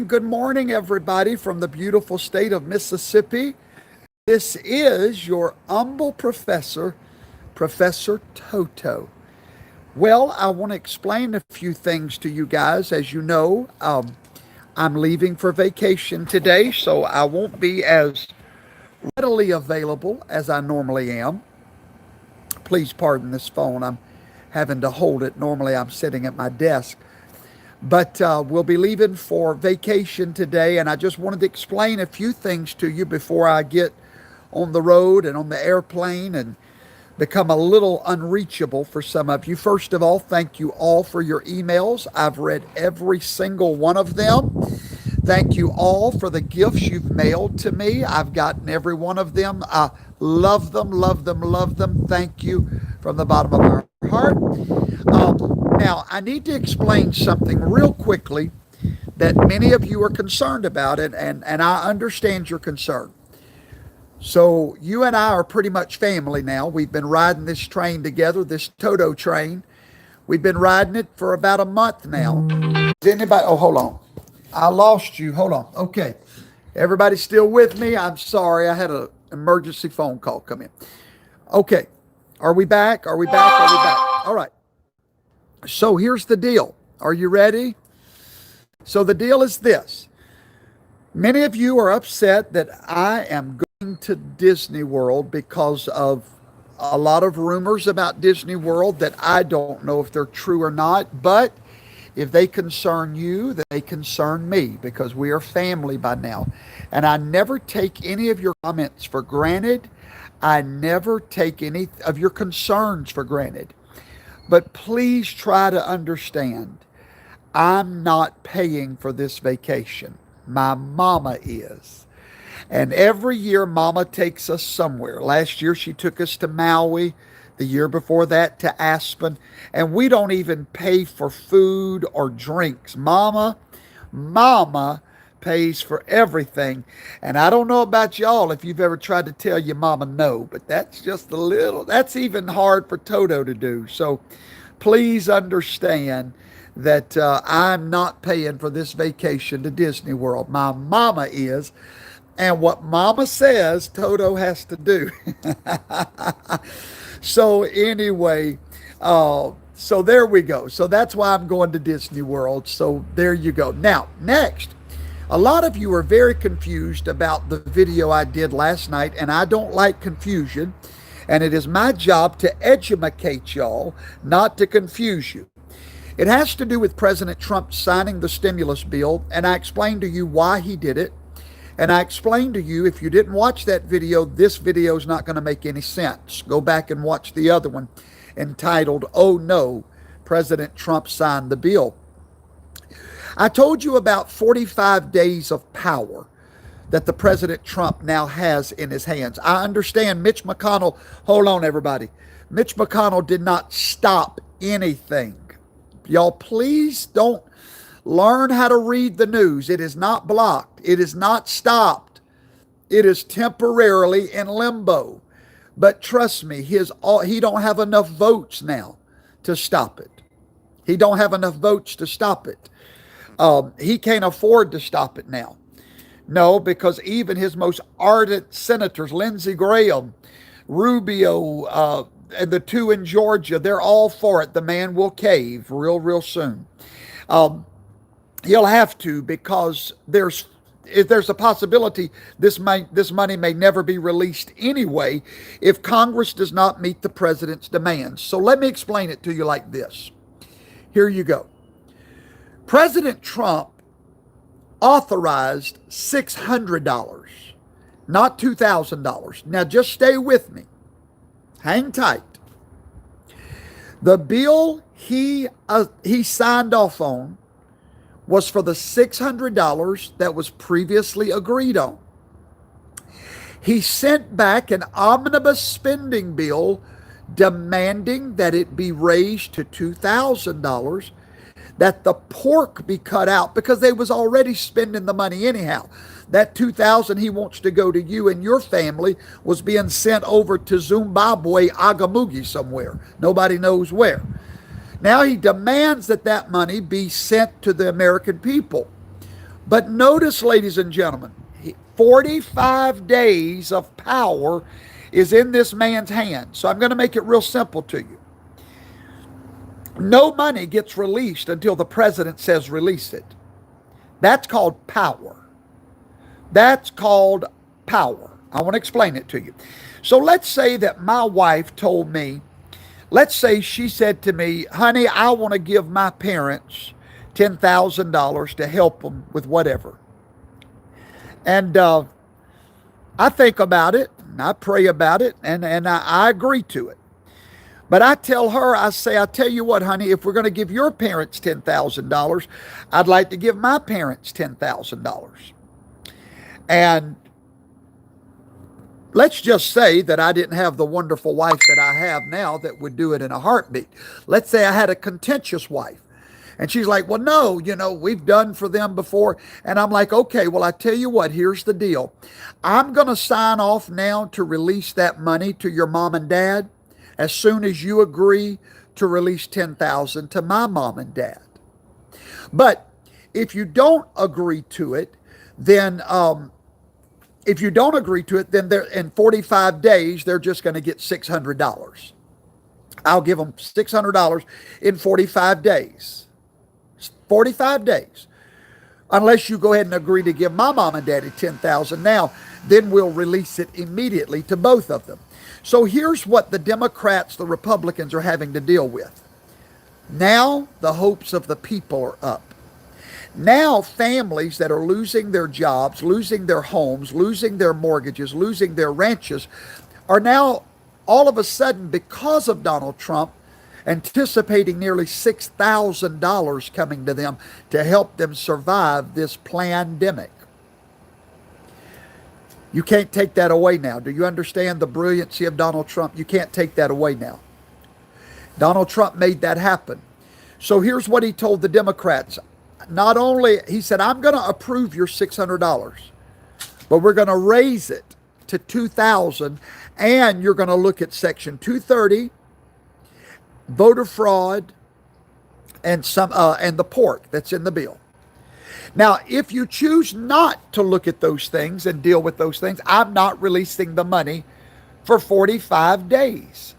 Good morning, everybody, from the beautiful state of Mississippi. This is your humble professor, Professor Toto. Well, I want to explain a few things to you guys. As you know, I'm leaving for vacation today, so I won't be as readily available as I normally am. Please pardon this phone. I'm having to hold it. Normally, I'm sitting at my desk. But we'll be leaving for vacation today, and I just wanted to explain a few things to you before I get on the road and on the airplane and become a little unreachable for some of you. First of all, thank you all for your emails. I've read every single one of them. Thank you all for the gifts you've mailed to me. I've gotten every one of them. I love them, love them, love them. Thank you from the bottom of my heart. Now, I need to explain something real quickly that many of you are concerned about it, and I understand your concern. So you and I are pretty much family now. We've been riding this train together, this Toto train. We've been riding it for about a month now. Is anybody? Oh, hold on. I lost you. Hold on. Okay. Everybody still with me? I'm sorry. I had an emergency phone call come in. Okay. Are we back? Are we back? Are we back? All right. So here's the deal. Are you ready? So the deal is this. Many of you are upset that I am going to Disney World because of a lot of rumors about Disney World that I don't know if they're true or not, but if they concern you, they concern me because we are family by now. And I never take any of your comments for granted. I never take any of your concerns for granted. But please try to understand, I'm not paying for this vacation. My mama is. And every year, mama takes us somewhere. Last year, she took us to Maui. The year before that, to Aspen. And we don't even pay for food or drinks. Mama pays for everything. And I don't know about y'all if you've ever tried to tell your mama no, but that's just that's even hard for Toto to do. So please understand that I'm not paying for this vacation to Disney World. My mama is. And what mama says, Toto has to do. So anyway, so there we go. So that's why I'm going to Disney World. So there you go. Now, next. A lot of you are very confused about the video I did last night, and I don't like confusion, and it is my job to educate y'all, not to confuse you. It has to do with President Trump signing the stimulus bill, and I explained to you why he did it, and I explained to you, if you didn't watch that video, this video is not going to make any sense. Go back and watch the other one entitled, "Oh No, President Trump Signed the Bill." I told you about 45 days of power that the President Trump now has in his hands. I understand Mitch McConnell, hold on everybody, Mitch McConnell did not stop anything. Y'all please don't learn how to read the news. It is not blocked. It is not stopped. It is temporarily in limbo. But trust me, he don't have enough votes now to stop it. He don't have enough votes to stop it. He can't afford to stop it now. No, because even his most ardent senators, Lindsey Graham, Rubio, and the two in Georgia, they're all for it. The man will cave real soon. He'll have to, because there's a possibility this money may never be released anyway if Congress does not meet the president's demands. So let me explain it to you like this. Here you go. President Trump authorized $600, not $2,000. Now just stay with me. Hang tight. The bill he signed off on was for the $600 that was previously agreed on. He sent back an omnibus spending bill demanding that it be raised to $2,000, that the pork be cut out because they was already spending the money anyhow. That $2,000 he wants to go to you and your family was being sent over to Zimbabwe, Agamugi somewhere. Nobody knows where. Now he demands that money be sent to the American people. But notice, ladies and gentlemen, 45 days of power is in this man's hand. So I'm going to make it real simple to you. No money gets released until the president says release it. That's called power. That's called power. I want to explain it to you. So let's say that my wife told me, let's say she said to me, honey, I want to give my parents $10,000 to help them with whatever. And I think about it, and I pray about it, and I agree to it. But I tell her, I say, I tell you what, honey, if we're going to give your parents $10,000, I'd like to give my parents $10,000. And let's just say that I didn't have the wonderful wife that I have now that would do it in a heartbeat. Let's say I had a contentious wife. And she's like, well, no, we've done for them before. And I'm like, okay, well, I tell you what, here's the deal. I'm going to sign off now to release that money to your mom and dad as soon as you agree to release $10,000 to my mom and dad. But if you don't agree to it, then they're in 45 days, they're just going to get $600. I'll give them $600 in 45 days. 45 days. Unless you go ahead and agree to give my mom and daddy $10,000 now, then we'll release it immediately to both of them. So here's what the Democrats, the Republicans are having to deal with. Now the hopes of the people are up. Now families that are losing their jobs, losing their homes, losing their mortgages, losing their ranches are now all of a sudden, because of Donald Trump, anticipating nearly $6,000 coming to them to help them survive this pandemic. You can't take that away now. Do you understand the brilliancy of Donald Trump? You can't take that away now. Donald Trump made that happen. So here's what he told the Democrats. Not only, he said, I'm going to approve your $600, but we're going to raise it to $2,000, and you're going to look at Section 230, voter fraud, and the pork that's in the bill. Now, if you choose not to look at those things and deal with those things, I'm not releasing the money for 45 days.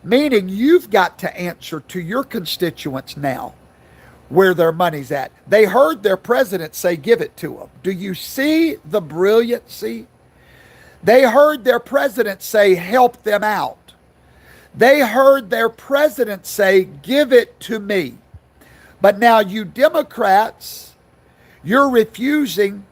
Meaning you've got to answer to your constituents now where their money's at. They heard their president say, give it to them. Do you see the brilliancy? They heard their president say, help them out. They heard their president say, give it to me. But now you Democrats, you're refusing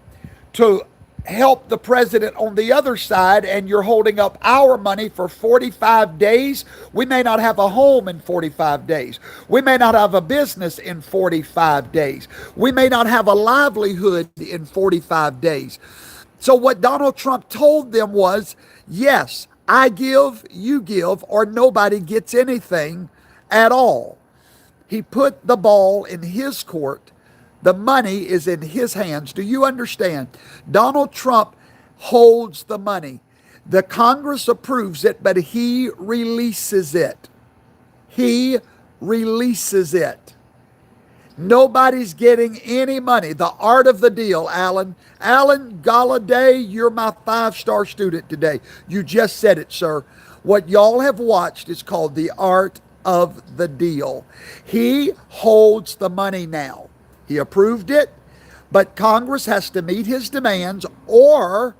to help the president on the other side, and you're holding up our money for 45 days. We may not have a home in 45 days. We may not have a business in 45 days. We may not have a livelihood in 45 days. So what Donald Trump told them was, yes, I give, you give, or nobody gets anything at all. He put the ball in his court. The money is in his hands. Do you understand? Donald Trump holds the money. The Congress approves it, but he releases it. He releases it. Nobody's getting any money. The art of the deal, Alan. Alan Galladay, you're my 5-star student today. You just said it, sir. What y'all have watched is called the art of the deal. He holds the money now. He approved it, but Congress has to meet his demands, or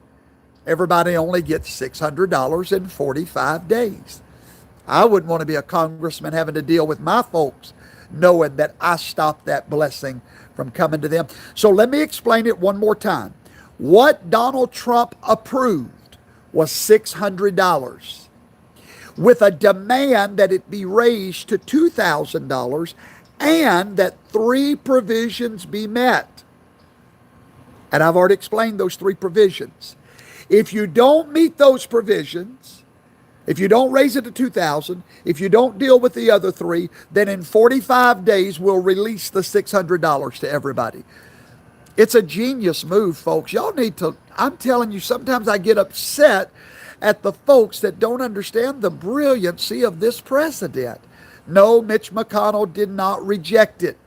everybody only gets $600 in 45 days. I wouldn't want to be a congressman having to deal with my folks knowing that I stopped that blessing from coming to them. So let me explain it one more time. What Donald Trump approved was $600 with a demand that it be raised to $2,000 and that 3 provisions be met. And I've already explained those 3 provisions. If you don't meet those provisions, if you don't raise it to 2,000, if you don't deal with the other 3, then in 45 days we'll release the $600 to everybody. It's a genius move, folks. Y'all need to, I'm telling you, sometimes I get upset at the folks that don't understand the brilliancy of this president. No, Mitch McConnell did not reject it.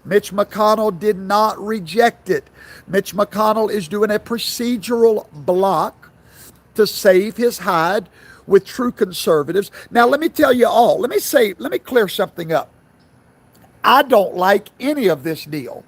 Mitch McConnell did not reject it. Mitch McConnell is doing a procedural block to save his hide with true conservatives. Now, let me tell you all, let me clear something up. I don't like any of this deal.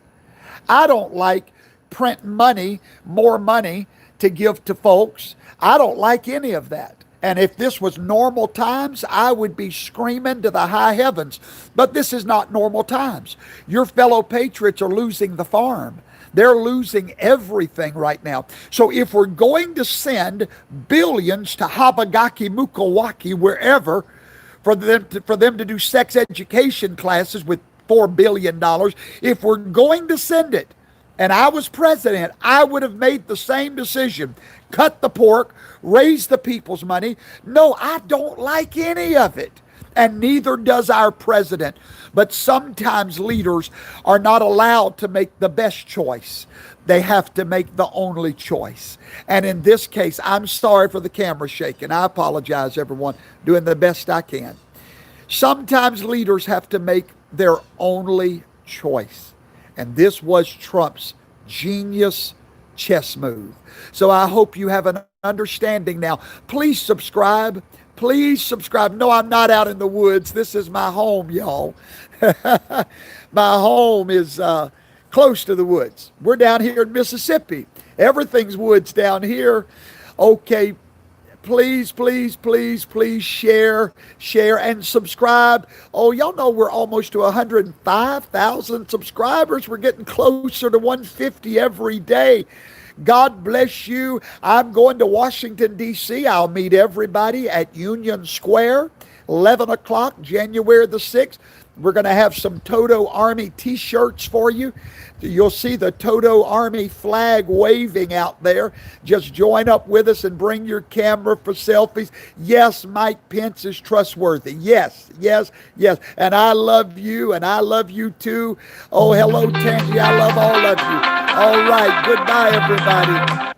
I don't like printing money, more money to give to folks. I don't like any of that. And if this was normal times, I would be screaming to the high heavens. But this is not normal times. Your fellow patriots are losing the farm. They're losing everything right now. So if we're going to send billions to Habagaki, Mukawaki, wherever, for them to do sex education classes with $4 billion, if we're going to send it, and I was president, I would have made the same decision. Cut the pork, raise the people's money. No, I don't like any of it. And neither does our president. But sometimes leaders are not allowed to make the best choice. They have to make the only choice. And in this case, I'm sorry for the camera shaking. I apologize, everyone. Doing the best I can. Sometimes leaders have to make their only choice. And this was Trump's genius chess move. So I hope you have an understanding now. Please subscribe. Please subscribe. No, I'm not out in the woods. This is my home, y'all. My home is close to the woods. We're down here in Mississippi. Everything's woods down here. Okay. Please, please, please, please share and subscribe. Oh, y'all know we're almost to 105,000 subscribers. We're getting closer to 150 every day. God bless you. I'm going to Washington, D.C. I'll meet everybody at Union Square, 11 o'clock, January the 6th. We're going to have some Toto Army t-shirts for you. You'll see the Toto Army flag waving out there. Just join up with us and bring your camera for selfies. Yes, Mike Pence is trustworthy. Yes, yes, yes. And I love you, and I love you too. Oh, hello, Tangy. I love all of you. All right. Goodbye, everybody.